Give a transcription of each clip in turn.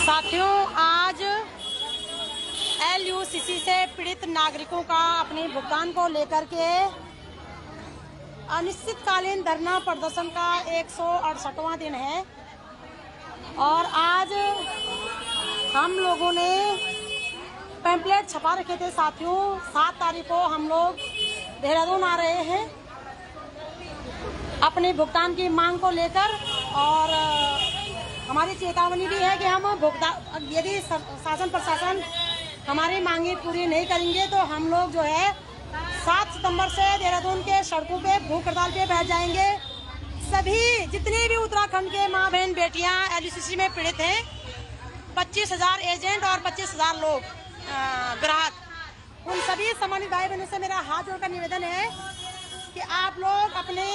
साथियों, आज LUCC से पीड़ित नागरिकों का अपने भुगतान को लेकर के अनिश्चितकालीन धरना प्रदर्शन का 168वां दिन है और आज हम लोगों ने पैम्पलेट छपा रखे थे। साथियों, 7 तारीख को हम लोग देहरादून आ रहे हैं अपने भुगतान की मांग को लेकर और हमारी चेतावनी भी है कि हम भुगतान यदि शासन प्रशासन हमारी मांगे पूरी नहीं करेंगे तो हम लोग जो है 7 सितंबर से देहरादून के सड़कों पे भूख हड़ताल पे बैठ जाएंगे। सभी जितने भी उत्तराखंड के माँ बहन बेटियां LUCC में पीड़ित हैं, 25,000 एजेंट और 25,000 लोग ग्राहक, उन सभी सम्मानित भाई बहनों से मेरा हाथ जोड़कर निवेदन है कि आप लोग अपने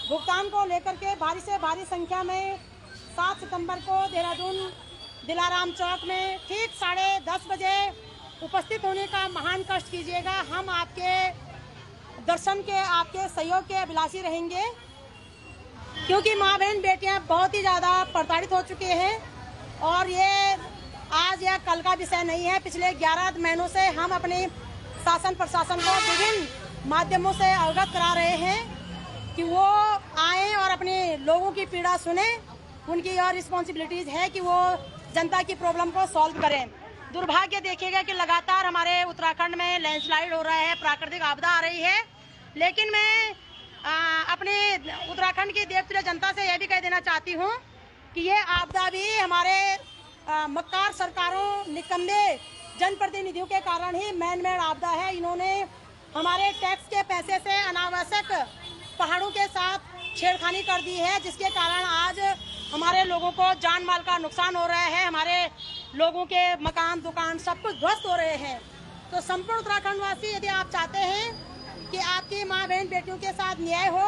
भुगतान को लेकर के भारी से भारी संख्या में 7 सितंबर को देहरादून दिलाराम चौक में ठीक 10:30 बजे उपस्थित होने का महान कष्ट कीजिएगा। हम आपके दर्शन के, आपके सहयोग के अभिलाषी रहेंगे, क्योंकि माँ बहन बेटियां बहुत ही ज़्यादा प्रताड़ित हो चुके हैं और ये आज या कल का विषय नहीं है। पिछले 11 महीनों से हम अपने शासन प्रशासन को विभिन्न माध्यमों से अवगत करा रहे हैं कि वो आए और अपने लोगों की पीड़ा सुने। उनकी और रिस्पॉन्सिबिलिटीज़ है कि वो जनता की प्रॉब्लम को सॉल्व करें। दुर्भाग्य देखिएगा कि लगातार हमारे उत्तराखंड में लैंडस्लाइड हो रहा है, प्राकृतिक आपदा आ रही है, लेकिन मैं अपने उत्तराखंड की देवतुल्य जनता से यह भी कह देना चाहती हूँ कि ये आपदा भी हमारे मक्कार सरकारों, निकम्मे जनप्रतिनिधियों के कारण ही मैन मेड आपदा है। इन्होंने हमारे टैक्स के पैसे से अनावश्यक पहाड़ों के साथ छेड़खानी कर दी है, जिसके कारण आज हमारे लोगों को जान माल का नुकसान हो रहा है। हमारे लोगों के मकान, दुकान सब कुछ ध्वस्त हो रहे हैं। तो संपूर्ण उत्तराखंड वासी, यदि आप चाहते हैं कि आपकी माँ बहन बेटियों के साथ न्याय हो,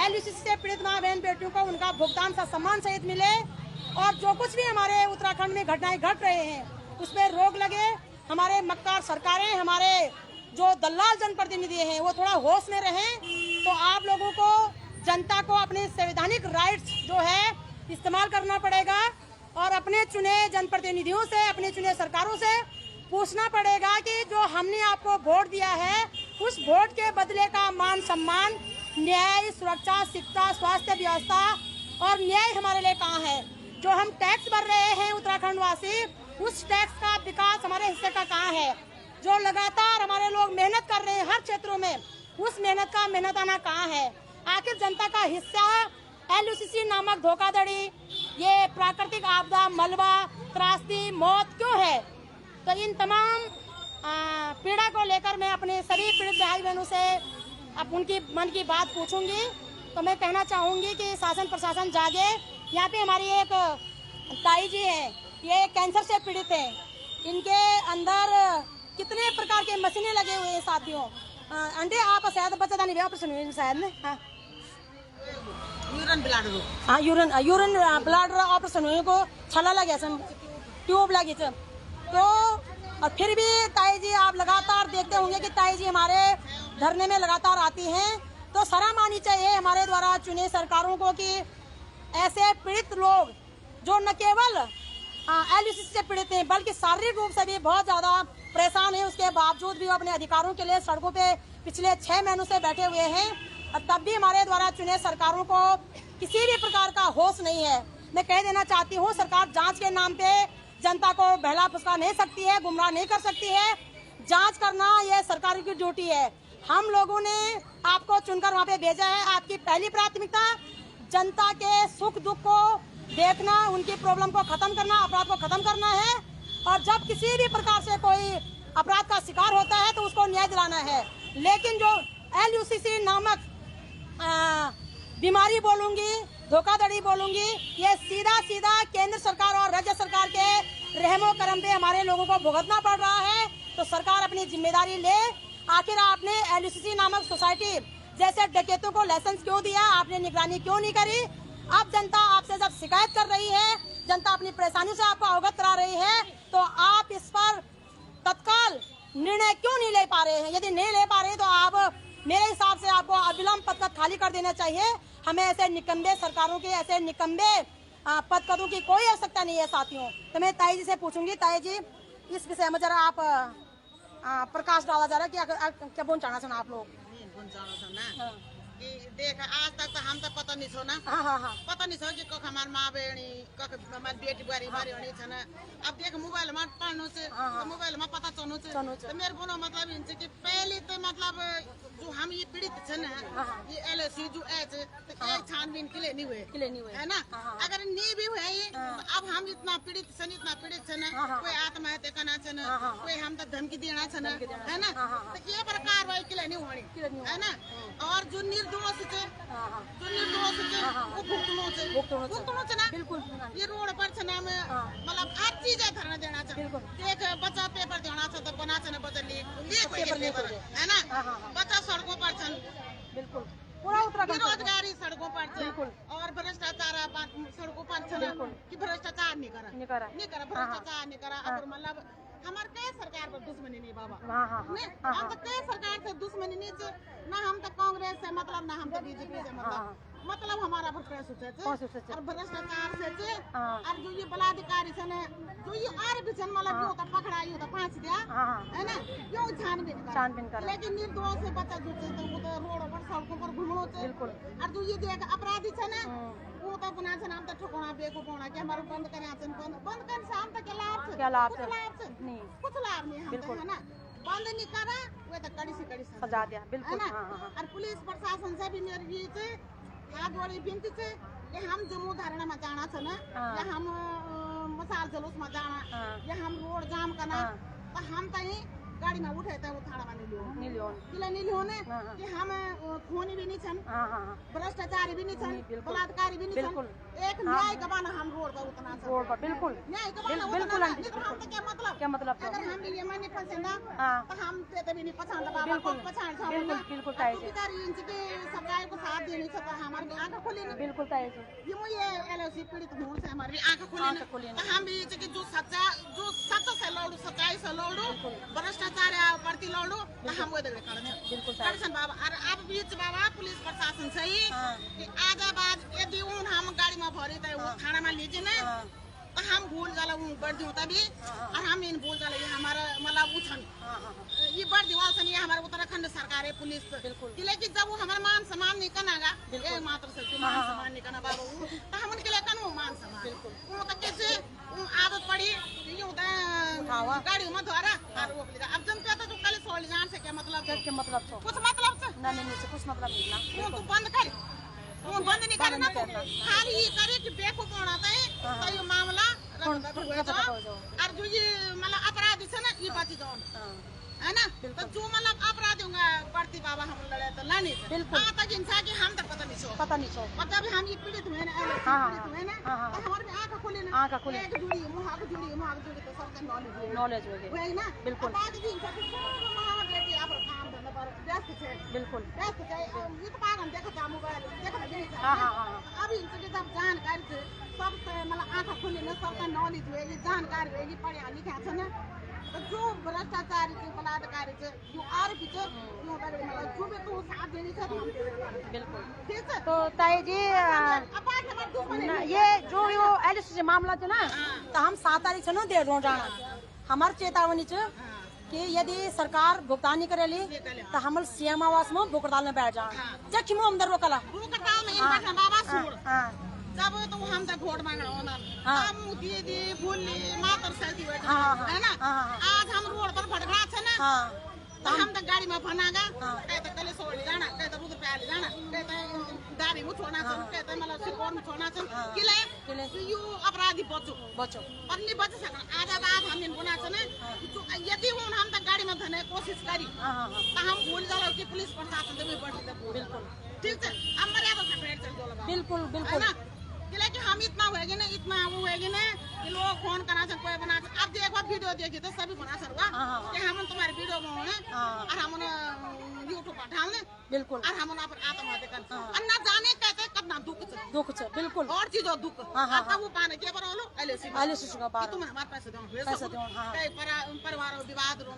LUCC से पीड़ित माँ बहन बेटियों को उनका भुगतान सम्मान सहित मिले और जो कुछ भी हमारे उत्तराखंड में घटनाएं घट रहे हैं उसमें रोक लगे, हमारे मक्कार सरकारें, हमारे जो दलाल जनप्रतिनिधि हैं वो थोड़ा होश में रहें, तो आप लोगों को, जनता को अपने संवैधानिक राइट्स जो है इस्तेमाल करना पड़ेगा और अपने चुने जनप्रतिनिधियों से, अपने चुने सरकारों से पूछना पड़ेगा कि जो हमने आपको वोट दिया है उस वोट के बदले का मान सम्मान, न्याय, सुरक्षा, शिक्षा, स्वास्थ्य व्यवस्था और न्याय हमारे लिए कहाँ है। जो हम टैक्स भर रहे हैं उत्तराखंड वासी, उस टैक्स का विकास हमारे हिस्से का कहाँ है। जो लगातार हमारे लोग मेहनत कर रहे हैं हर क्षेत्रों में, उस मेहनत का मेहनताना कहाँ है। आखिर जनता का हिस्सा LUCC नामक धोखाधड़ी, ये प्राकृतिक आपदा, मलबा, त्रासदी, मौत क्यों है। तो इन तमाम पीड़ा को लेकर मैं अपने सभी पीड़ित भाई बहनों से अब उनकी मन की बात पूछूंगी। तो मैं कहना चाहूँगी कि शासन प्रशासन जागे। यहाँ पे हमारी एक ताई जी है, ये कैंसर से पीड़ित हैं, इनके अंदर कितने प्रकार के मशीनें लगे हुए हैं। साथियों, अंडे आप शायद बच्चा नहीं ऑपरेशन हुए शायद ने, हाँ यूरिन ब्लड ऑपरेशन हुए को छला लगे सन, ट्यूब लगी सन। तो और फिर भी ताई जी, आप लगातार देखते होंगे कि ताई जी हमारे धरने में लगातार आती हैं। तो शर्म आनी चाहिए हमारे द्वारा चुने सरकारों को कि ऐसे पीड़ित लोग जो न केवल LUCC से पीड़ित हैं बल्कि शारीरिक रूप से भी बहुत ज़्यादा परेशान है, उसके बावजूद भी वो अपने अधिकारों के लिए सड़कों पे पिछले 6 महीनों से बैठे हुए हैं और तब भी हमारे द्वारा चुने सरकारों को किसी भी प्रकार का होश नहीं है। मैं कह देना चाहती हूँ, सरकार जांच के नाम पे जनता को बहला फुसला नहीं सकती है, गुमराह नहीं कर सकती है। जांच करना ये सरकार की ड्यूटी है। हम लोगों ने आपको चुनकर वहाँ पे भेजा है। आपकी पहली प्राथमिकता जनता के सुख दुख को देखना, उनकी प्रॉब्लम को खत्म करना, अपराध को खत्म करना है और जब किसी भी प्रकार से कोई अपराध का शिकार होता है तो उसको न्याय दिलाना है। लेकिन जो LUCC नामक बीमारी बोलूंगी, धोखाधड़ी बोलूंगी, ये सीधा सीधा केंद्र सरकार और राज्य सरकार के रहमो करम पे हमारे लोगों को भुगतना पड़ रहा है। तो सरकार अपनी जिम्मेदारी ले। आखिर आपने LUCC नामक सोसाइटी जैसे डकैतों को लाइसेंस क्यों दिया, आपने निगरानी क्यों नहीं करी। अब जनता आपसे जब शिकायत कर रही है, जनता अपनी परेशानी से आपको अवगत करा रही है, तो आप इस पर तत्काल निर्णय क्यों नहीं ले पा रहे हैं। यदि नहीं ले पा रहे तो आप, मेरे हिसाब से आपको अविलंब पद खाली कर देना चाहिए। हमें ऐसे निकम्बे सरकारों के, ऐसे निकम्बे पद पदों की कोई आवश्यकता नहीं है साथियों। तो मैं ताई जी से पूछूंगी, ताई जी इस विषय में जरा आप प्रकाश डाला जा रहा है कि क्या बोलना चाहना आप लोग? हाँ। कि देख आज तक तो हम तो पता नहीं छो ना। हाँ। पता नहीं छो कि कख हमार माँ बहनी कख हमार बेटी बुआरी मारी होनी छ ना। अब देख मोबाइल में पढ़नो से तो मोबाइल में पता चलनो से तो मेरे बोलो मतलब इनसे कि पहले तो मतलब जो हम ये पीड़ित छ ना ये एलओसी जो एच तो एक छानबीन के लिए नहीं हुए है ना। अगर नहीं भी हुए तो अब हम इतना पीड़ित छ ना कोई आत्महत्या करना छ ना कोई हम तो धमकी देना छ ना है ना। तो ये पर कार्रवाई के लिए नहीं होनी है ना। और जो निर्दोष थे वो भुगतनो थे ना। बिल्कुल ये रोड पर छ ना में मतलब हर चीज धरना देना छ। एक बच्चा पेपर देना छ तो बना छ ना बच्चा पेपर है ना। बच्चा सड़कों पर छन। बिल्कुल पूरा उत्तराखंड बेरोजगारी सड़कों पर छे और भ्रष्टाचार सड़कों पर छन कि भ्रष्टाचार नहीं करा भ्रष्टाचार नहीं करा। अगर मतलब हमारे कई सरकार पर दुश्मनी नहीं बाबा हम तो कई सरकार से दुश्मनी नहीं छे ना। हम तो कांग्रेस से मतलब ना हम तो बीजेपी से मतलब हमारा पर प्रेस और भ्रष्टाचार से और जो ये बलाधिकारी से जो ये और भी छन मतलब क्यों तो पकड़ा यू तो फांसी दिया है ना। क्यों छानबीन कर लेकिन निर्दोष से बच्चा जो तो वो तो रोड पर सड़कों पर घूमनो छे। और जो ये देख अपराधी छे ना वो तो बना छन हम तो ठोकना बेको पोना के हमारे बंद करे छन बंद कर से हम तो क्या लाभ छे नहीं कुछ लाभ नहीं हम तो है ना। बंद नहीं करा वो तो कड़ी से कड़ी सजा दिया बिल्कुल है ना। और पुलिस प्रशासन से भी मेरी ये हाथ जोड़ी विनती है कि हम जम्मू धारणा में जाना छ ना या हम मसाल जुलूस में जाना या हम रोड जाम करना तो हम कहीं गाड़ी में उठे वो थाना में नहीं लियो ने कि हम खूनी भी नहीं छन भ्रष्टाचारी भी नहीं छन बलात्कारी भी नहीं छन। एक न्याय कबाना हम रोड पर उतना रोड पर बिल्कुल न्याय कबाना बिल्कुल हम तो क्या मतलब अगर हम ये माने पसंद तो हम ते भी नहीं पसंद बाबा को पछाड़ बिल्कुल अधिकारी इनके सरकार को साथ देनी चाहिए हमारी आंख खोली नहीं बिल्कुल ये एलओसी पीड़ित होने से हमारी आंख खोली तो हम भी जो सच से लड़ू सच्चाई से लड़ू भ्रष्टाचार प्रति लड़ू तो हम वो बिल्कुल बाबा। और अब बीच बाबा पुलिस प्रशासन से ही कि आगे बाद यदि हम गाड़ी में भरी तो वो थाना में लीजिए ना तो हम भूल जाला बढ़ दी तभी और हम इन भूल जाला ये हमारा मतलब उछन ये बढ़ दीवार से नहीं हमारे उत्तराखंड सरकार है पुलिस लेकिन जब वो हमारा मान सम्मान नहीं करना मात्र से मान सम्मान नहीं करना बाबू तो हम उनके लिए कनु मान सम्मान वो तो कैसे आदत पड़ी ये होता है गाड़ी में द्वारा अब जनता तो कल सोल जान से क्या मतलब कुछ मतलब से नहीं कुछ मतलब नहीं ना बंद कर बंद नहीं करना खाली ये करे कि बेवकूफ बनाता है तो ये मामला और जो ये मतलब अपराधी से ना ये बची जाओ है ना। तो जो मतलब अपराधी होंगे बढ़ती बाबा हम लड़े तो लड़ने आज तक इंसान की हम तो पता नहीं छो मतलब हम ये पीड़ित हुए ना तो हमारे आंख खोले एक जुड़ी मुँह जुड़ी तो सबका नॉलेज वही ना बिल्कुल बेटी आप काम धंधा पर व्यस्त है बिल्कुल व्यस्त है ये तो पागल देखा मोबाइल देखा अभी इनसे जब जानकारी से सब मतलब आंख खोले ना सबका नॉलेज हुए जानकारी हुएगी पढ़ा लिखा है ना। तो जो भ्रष्टाचारी थे बलात्कारी थे जो आरोपी थे जो भी तो साथ देनी चाहिए बिल्कुल ठीक है। तो ताई जी ये जो एलओसी मामला थे ना तो हम 7 तारीख से ना दे दो जाना हमारी चेतावनी च कि यदि सरकार भुगतान नहीं करेली तो हम सीएम आवास में भूखड़ताल में बैठ जाए जब हम अंदर रोकला जब तो हम तो वोट मांगना होना हम दीदी भूली मातर सही है ना। आज हम रोड पर भटकना छे ना तो हम तो गाड़ी में फनागा कहे तो कले सोड़ जाना कहे तो रुद पे जाना कहे तो दाढ़ी में छोड़ना छे कहे तो मतलब सिर में छोड़ना छे किले यू अपराधी बचो और नहीं बच सकना। आधा बात हम इन बुना छे ना यदि हम तो गाड़ी में धने कोशिश करी तो हम भूल जाओ कि पुलिस प्रशासन से भी बढ़ी बिल्कुल ठीक है हम मर्यादा से बैठ चल जोला बिल्कुल कि हम इतना होएगी ना इतना वो होएगी ना कि लोग फोन करा सक कोई बना अब देखो वीडियो देखी तो सभी बना सकवा कि हम तुम्हारे वीडियो में और हम यूट्यूब पर डालने बिल्कुल और हम पर आत्महत्या कर अन्ना जाने कहते कितना दुख छ बिल्कुल और चीजों दुख आता वो पाने के पर बोलो एलएसी का बार तुम हमारे पैसे दो पैसे दो कई परिवार विवाद रो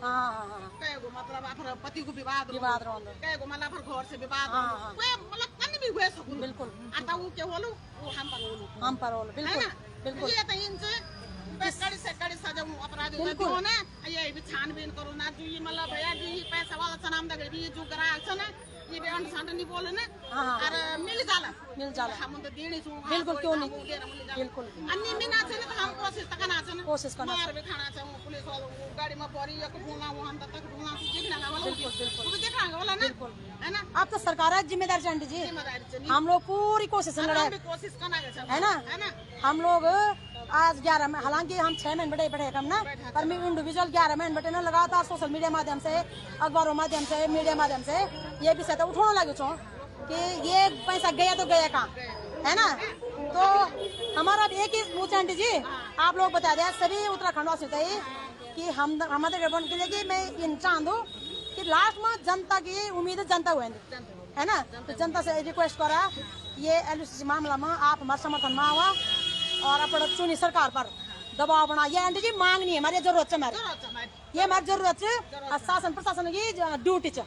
कई गो मतलब अपन पति को विवाद रो कई गो मतलब घर से विवाद कोई मतलब कहीं भी हुए सब बिल्कुल आता वो के बोलो वो हम पर बोलो बिल्कुल बिल्कुल ये तो इनसे कड़ी से कड़ी सजा अपराधी जो ना ये भी छानबीन करो ना जो ये मतलब भैया जी पैसा वाला सनाम दे भी जो ग्राहक छ ना ये भी अंडरस्टैंड नहीं बोले ना और मिल जाला हम तो देनी छु बिल्कुल क्यों नहीं बिल्कुल अन्य मिना छ तो हम कोशिश करना छ ना कोशिश करना मार भी खाना छ पुलिस वाला गाड़ी में पड़ी एक भूला वो हम तक भूला कुछ देखना वाला बिल्कुल बिल्कुल वो देखना वाला ना है ना अब तो सरकार है जिम्मेदारी आंटी जी हम लोग पूरी कोशिश कोशिश करना है ना हम लोग आज 11 में हालांकि हम 6 महीने बैठे कम ना पर मैं इंडिविजुअल 11 महीने बैठे ना लगातार सोशल मीडिया माध्यम से अखबारों माध्यम से मीडिया माध्यम से ये विषय तो उठाने लगे छो कि ये पैसा गया तो गया कहाँ है ना। तो हमारा एक ही पूछा आंटी जी आप लोग बता दें सभी उत्तराखंड वासी बताइए कि हम हमारे डेवलपमेंट के लिए कि मैं चाहूँ कि लास्ट में जनता की उम्मीद जनता हुए है ना। तो जनता से रिक्वेस्ट करा ये एलओसी मामला में आप हमारे समर्थन में आवा और अपना चुनी सरकार पर दबाव बना। ये आंटी जी मांग नहीं है हमारी जरूरत है हमारी ये हमारी जरूरत है शासन प्रशासन की ड्यूटी है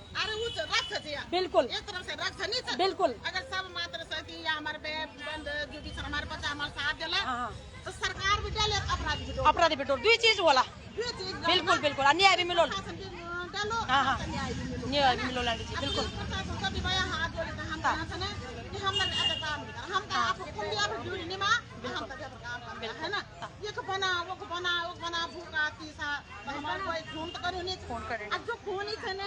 बिल्कुल एक तरफ से रक्षा नहीं बिल्कुल अगर सब मात्र से या हमारे बंद जो भी हमारे बच्चा हमारे साथ दिला तो सरकार भी डाले अपराधी भी डोर दुई चीज बोला बिल्कुल बिल्कुल न्याय भी मिलो न्याय भी मिलो आंटी जी बिल्कुल है ना ये को बना वो बना भूखा तीसा हमारे कोई फोन तो करो नहीं फोन करे अब जो फोन ही थे ना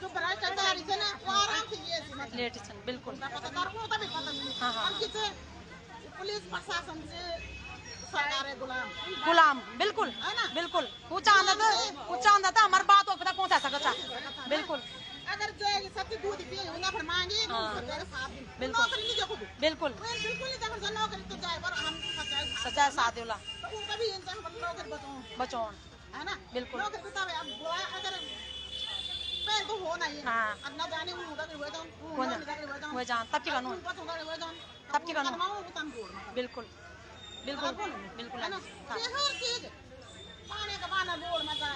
जो भ्रष्टाचारी थे ना वो आराम से ये लेट बिल्कुल पत्रकार को तभी पता नहीं हम किसे पुलिस प्रशासन से सरकार गुलाम बिल्कुल है ना बिल्कुल ऊंचा था हमारी बात को पता पहुंचा सकता बिल्कुल अगर जो सच्ची दूध पिए उन्हें फिर मांगे बिल्कुल बिल्कुल बिल्कुल नहीं जब नौकरी तो जाए पर हम सच्चाई साथ होला तो उनका भी इंसान नौकरी बचाओ है ना बिल्कुल नौकरी तो तब अब अगर पैर तो हो नहीं हां अब ना जाने वो उधर हुए तो वो जान तब की कानून बिल्कुल बिल्कुल बिल्कुल है ना ये हर चीज पानी का बाना रोड में जा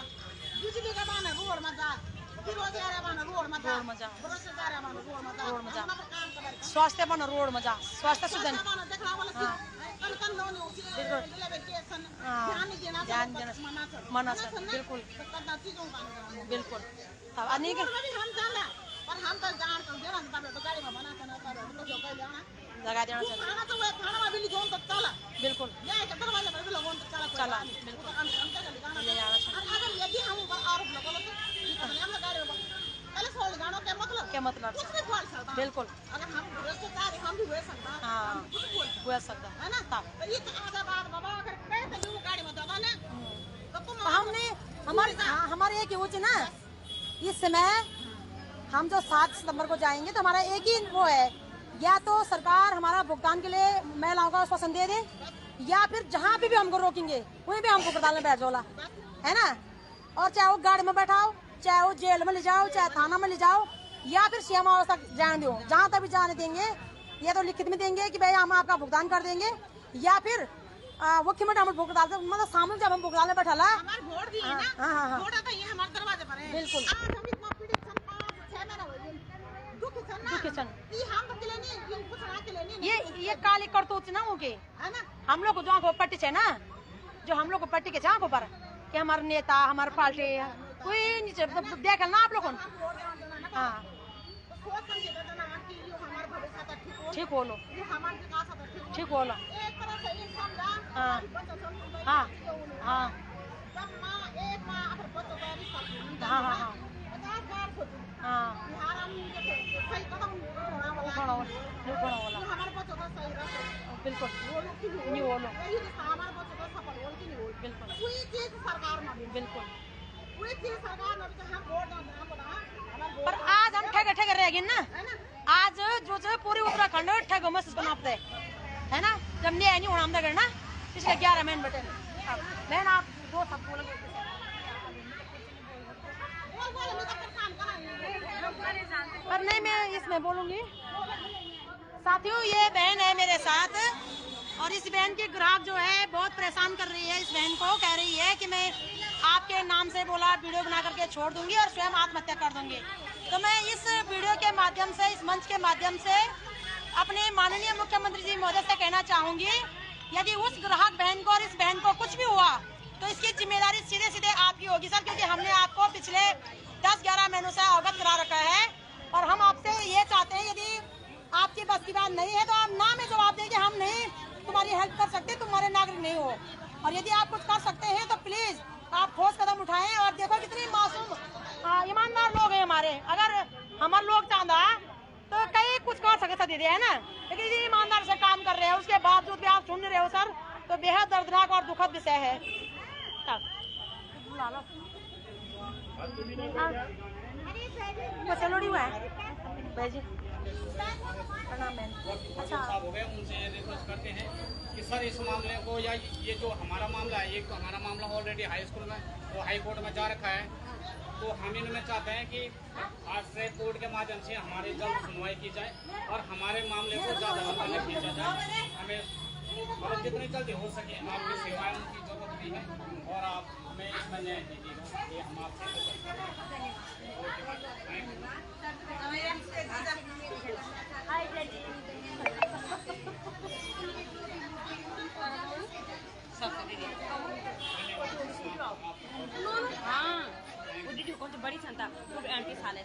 बिजली का बाना रोड में जा स्वास्थ्य बनो रोड में जा स्वास्थ्य सुविधा ध्यान देना मना बिल्कुल बिल्कुल लगा देना बिल्कुल चला क्या मतलब बिल्कुल अगर हम भ्रष्टाचार हम भी हुए सकता हुआ सकता है ना तो ये तो आधा बात बाबा अगर कहते जो गाड़ी में दबा ना तो तुम हमने हमारे एक ही ना इस समय हम जो 7 सितंबर को जाएंगे तो हमारा एक ही वो है या तो सरकार हमारा भुगतान के लिए महिलाओं का आश्वासन दे दे या फिर जहाँ भी हमको रोकेंगे वहीं भी हमको अस्पताल में बैठ जोला है ना। और चाहे वो गाड़ी में बैठाओ चाहे वो जेल में ले जाओ चाहे थाना में ले जाओ या फिर सीएम हाउस तक जाने दो जहाँ तक भी जाने देंगे या तो लिखित में देंगे कि भाई हम आपका भुगतान कर देंगे या फिर वो कीमत हम भुगतान मतलब सामने जब हम भुगतान में बैठा बिल्कुल ये काली करतूत ना हो गए हम लोग को जो आंखों पट्टी है ना जो हम लोग को पट्टी के आंखों पर कि हमारे नेता हमारे पार्टी कोई नीचे देखल ना आप लोगों ने हाँ ठीक हो लो ठीक हो लो हाँ हाँ हाँ हाँ हाँ हाँ बिल्कुल नहीं बोलो बिल्कुल बिल्कुल पर आज हम ठग रह गए ना आज जो पूरी उत्तराखंड ठग महसूस बनाते है ना जब न्याय नहीं होना हम ना पिछले 11 महीने बैठे बहन आप दो सब बोल पर नहीं, मैं इसमें बोलूंगी। साथियों, ये बहन है मेरे साथ और इस बहन की ग्राहक जो है बहुत परेशान कर रही है। इस बहन को कह रही है कि मैं आपके नाम से बोला वीडियो बना करके छोड़ दूंगी और स्वयं आत्महत्या कर दूंगी। तो मैं इस वीडियो के माध्यम से, इस मंच के माध्यम से अपने माननीय मुख्यमंत्री जी महोदय से कहना चाहूंगी, यदि उस ग्राहक बहन को और इस बहन को कुछ भी हुआ तो इसकी जिम्मेदारी सीधे सीधे आपकी होगी सर, क्योंकि हमने आपको पिछले 10-11 महीनों से अवगत करा रखा है। और हम आपसे ये चाहते हैं, यदि आपकी बस की बात नहीं है तो आप ना में जवाब दें कि हम नहीं तुम्हारी हेल्प कर सकते, तुम्हारे नागरिक नहीं हो। और यदि आप कुछ कर सकते हैं तो प्लीज आप ठोस कदम उठाएं। और देखो कितनी मासूम ईमानदार लोग हैं हमारे। अगर हमारे लोग चांदा तो कई कुछ कर सकते दीदी, है ना, लेकिन ये ईमानदार से काम कर रहे हैं, उसके बावजूद भी आप सुन रहे हो सर, तो बेहद दर्दनाक और दुखद विषय है। चलोड़ी हुआ है प्रणाम बहन। अच्छा, हो गए उनसे रिक्वेस्ट करते हैं कि सर इस मामले को, या ये जो हमारा मामला है, एक तो हमारा मामला ऑलरेडी हाई स्कूल में, वो हाई कोर्ट में जा रखा है, तो हम इनमें चाहते हैं कि आज से कोर्ट के माध्यम से हमारी जल्द सुनवाई की जाए और हमारे मामले को ज़्यादा लंबा न खींचा जाए। हमें मतलब जितनी जल्दी हो सके आपकी सेवाएं की जरूरत भी है और आप हमें इसमें न्याय दीजिएगा, ये हम आपसे हाँ, बड़ी संता, एंटी साले